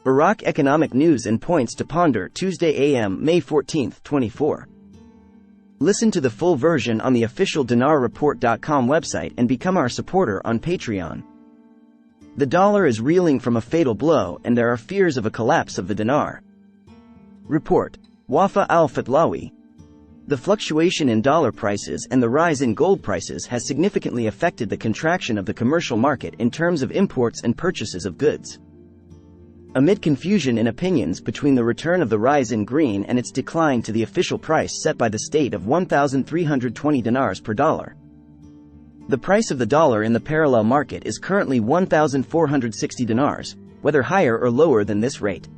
Iraq economic news and points to ponder Tuesday AM, May 14, 24. Listen to the full version on the official dinarreport.com website and become our supporter on Patreon. The dollar is reeling from a fatal blow and there are fears of a collapse of the dinar. Report. Wafa al-Fatlawi. The fluctuation in dollar prices and the rise in gold prices has significantly affected the contraction of the commercial market in terms of imports and purchases of goods. Amid confusion in opinions between the return of the rise in green and its decline to the official price set by the state of 1,320 dinars per dollar. The price of the dollar in the parallel market is currently 1,460 dinars, whether higher or lower than this rate.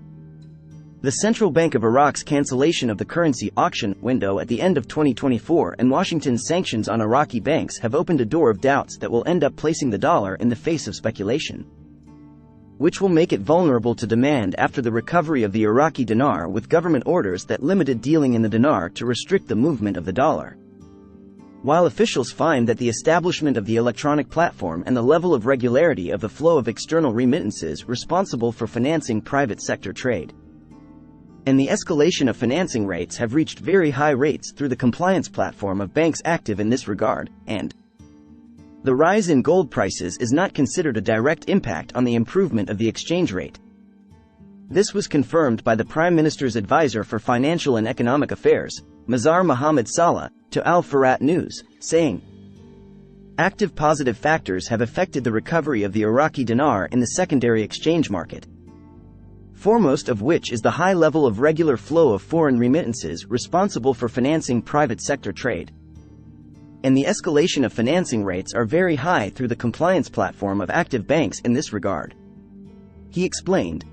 The Central Bank of Iraq's cancellation of the currency auction window at the end of 2024 and Washington's sanctions on Iraqi banks have opened a door of doubts that will end up placing the dollar in the face of speculation, which will make it vulnerable to demand after the recovery of the Iraqi dinar with government orders that limited dealing in the dinar to restrict the movement of the dollar. While officials find that the establishment of the electronic platform and the level of regularity of the flow of external remittances responsible for financing private sector trade, and the escalation of financing rates have reached very high rates through the compliance platform of banks active in this regard, and the rise in gold prices is not considered a direct impact on the improvement of the exchange rate. This was confirmed by the Prime Minister's advisor for Financial and Economic Affairs, Mazhar Mohammed Saleh, to Al-Farat News, saying, "Active positive factors have affected the recovery of the Iraqi dinar in the secondary exchange market, foremost of which is the high level of regular flow of foreign remittances responsible for financing private sector trade. And the escalation of financing rates are very high through the compliance platform of active banks in this regard." He explained,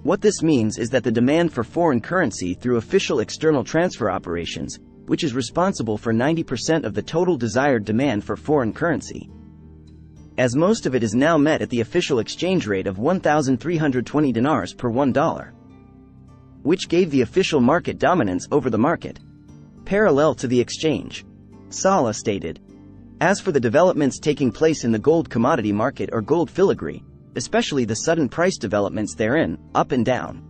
"What this means is that the demand for foreign currency through official external transfer operations, which is responsible for 90% of the total desired demand for foreign currency, as most of it is now met at the official exchange rate of 1,320 dinars per $1, which gave the official market dominance over the market parallel to the exchange," Saleh stated. As for the developments taking place in the gold commodity market or gold filigree, especially the sudden price developments therein, up and down,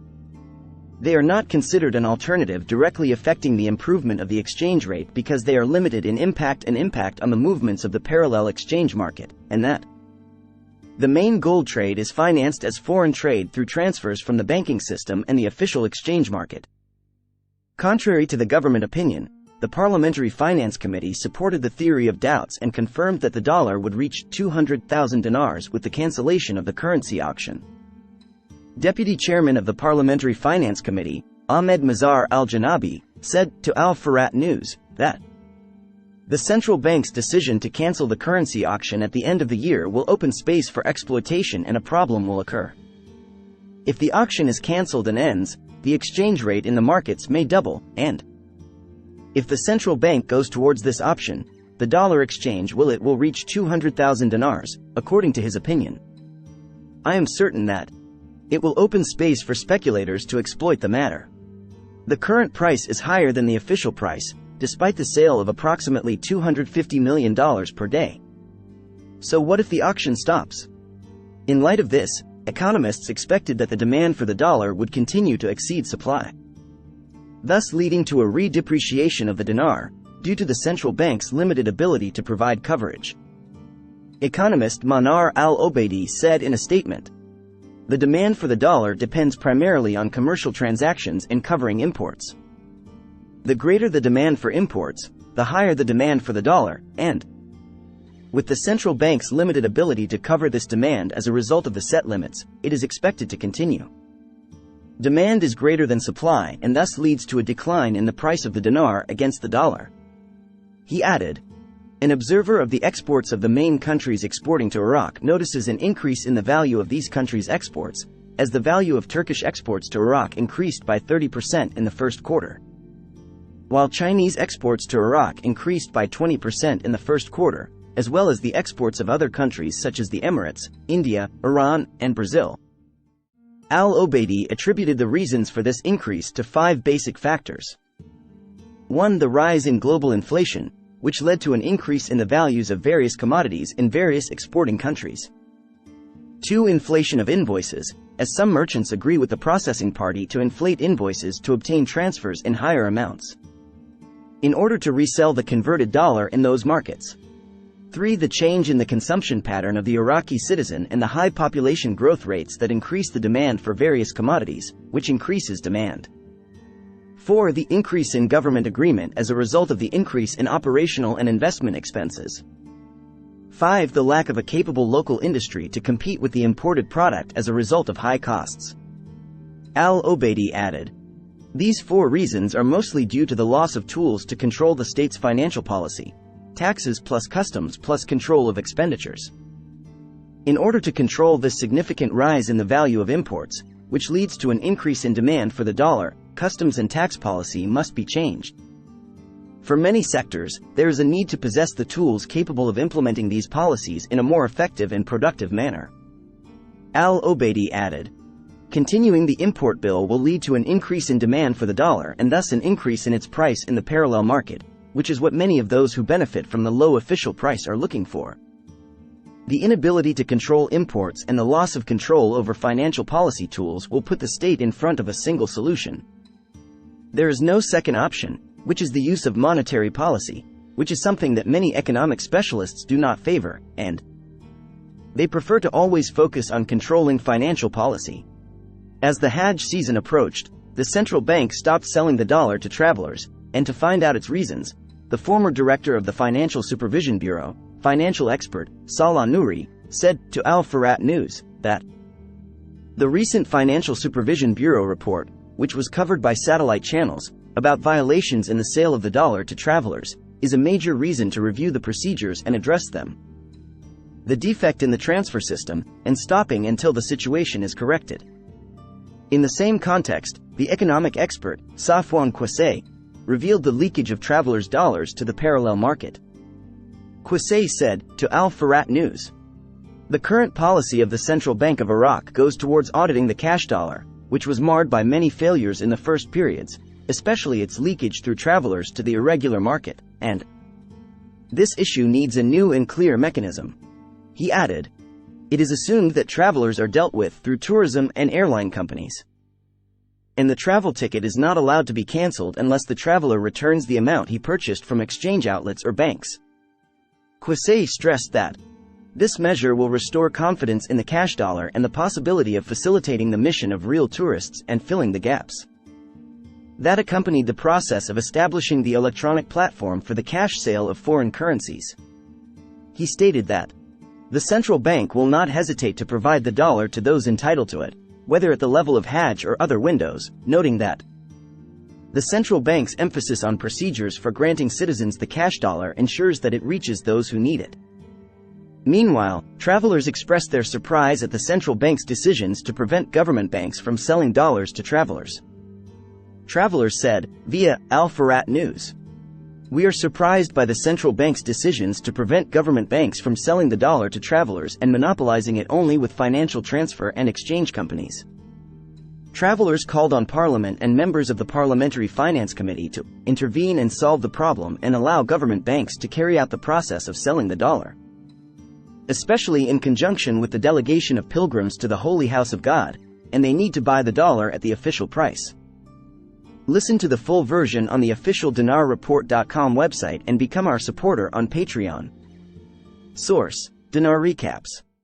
they are not considered an alternative directly affecting the improvement of the exchange rate because they are limited in impact on the movements of the parallel exchange market, and that the main gold trade is financed as foreign trade through transfers from the banking system and the official exchange market. Contrary to the government opinion, the Parliamentary Finance Committee supported the theory of doubts and confirmed that the dollar would reach 200,000 dinars with the cancellation of the currency auction. Deputy Chairman of the Parliamentary Finance Committee, Ahmed Mazhar al-Janabi, said to Al-Farat News that the central bank's decision to cancel the currency auction at the end of the year will open space for exploitation and a problem will occur. If the auction is cancelled and ends, the exchange rate in the markets may double, and if the central bank goes towards this option, the dollar exchange will reach 200,000 dinars, according to his opinion. I am certain that it will open space for speculators to exploit the matter. The current price is higher than the official price, despite the sale of approximately $250 million per day. So what if the auction stops? In light of this, economists expected that the demand for the dollar would continue to exceed supply, thus leading to a re-depreciation of the dinar, due to the central bank's limited ability to provide coverage. Economist Manar al-Obaidi said in a statement, "The demand for the dollar depends primarily on commercial transactions and covering imports. The greater the demand for imports, the higher the demand for the dollar, and with the central bank's limited ability to cover this demand as a result of the set limits, it is expected to continue. Demand is greater than supply and thus leads to a decline in the price of the dinar against the dollar." He added, "An observer of the exports of the main countries exporting to Iraq notices an increase in the value of these countries' exports, as the value of Turkish exports to Iraq increased by 30% in the first quarter, while Chinese exports to Iraq increased by 20% in the first quarter, as well as the exports of other countries such as the Emirates, India, Iran, and Brazil." Al-Obaidi attributed the reasons for this increase to 5 basic factors. 1. The rise in global inflation, which led to an increase in the values of various commodities in various exporting countries. 2. Inflation of invoices, as some merchants agree with the processing party to inflate invoices to obtain transfers in higher amounts, in order to resell the converted dollar in those markets. 3. The change in the consumption pattern of the Iraqi citizen and the high population growth rates that increase the demand for various commodities, which increases demand. 4. The increase in government agreement as a result of the increase in operational and investment expenses. 5. The lack of a capable local industry to compete with the imported product as a result of high costs. Al-Obeidi added, these 4 reasons are mostly due to the loss of tools to control the state's financial policy, taxes plus customs plus control of expenditures. In order to control this significant rise in the value of imports, which leads to an increase in demand for the dollar, customs and tax policy must be changed. For many sectors, there is a need to possess the tools capable of implementing these policies in a more effective and productive manner. Al-Obeidi added, continuing the import bill will lead to an increase in demand for the dollar and thus an increase in its price in the parallel market, which is what many of those who benefit from the low official price are looking for. The inability to control imports and the loss of control over financial policy tools will put the state in front of a single solution. There is no second option, which is the use of monetary policy, which is something that many economic specialists do not favor, and they prefer to always focus on controlling financial policy. As the Hajj season approached, the central bank stopped selling the dollar to travelers, and to find out its reasons, the former director of the Financial Supervision Bureau, financial expert, Salah Nouri, said to Al-Farat News that the recent Financial Supervision Bureau report, which was covered by satellite channels, about violations in the sale of the dollar to travelers, is a major reason to review the procedures and address them. The defect in the transfer system, and stopping until the situation is corrected. In the same context, the economic expert, Safwan Quassé, revealed the leakage of travelers' dollars to the parallel market. Quassé said to Al-Farat News, the current policy of the Central Bank of Iraq goes towards auditing the cash dollar, which was marred by many failures in the first periods, especially its leakage through travelers to the irregular market, and this issue needs a new and clear mechanism. He added, it is assumed that travelers are dealt with through tourism and airline companies, and the travel ticket is not allowed to be cancelled unless the traveler returns the amount he purchased from exchange outlets or banks. Quassé stressed that this measure will restore confidence in the cash dollar and the possibility of facilitating the mission of real tourists and filling the gaps that accompanied the process of establishing the electronic platform for the cash sale of foreign currencies. He stated that the central bank will not hesitate to provide the dollar to those entitled to it, whether at the level of Hajj or other windows, noting that the central bank's emphasis on procedures for granting citizens the cash dollar ensures that it reaches those who need it. Meanwhile, travelers expressed their surprise at the central bank's decisions to prevent government banks from selling dollars to travelers. Travelers said, via Al-Farat News, we are surprised by the central bank's decisions to prevent government banks from selling the dollar to travelers and monopolizing it only with financial transfer and exchange companies. Travelers called on Parliament and members of the Parliamentary Finance Committee to intervene and solve the problem and allow government banks to carry out the process of selling the dollar, especially in conjunction with the delegation of pilgrims to the Holy House of God, and they need to buy the dollar at the official price. Listen to the full version on the official dinarreport.com website and become our supporter on Patreon. Source: Dinar Recaps.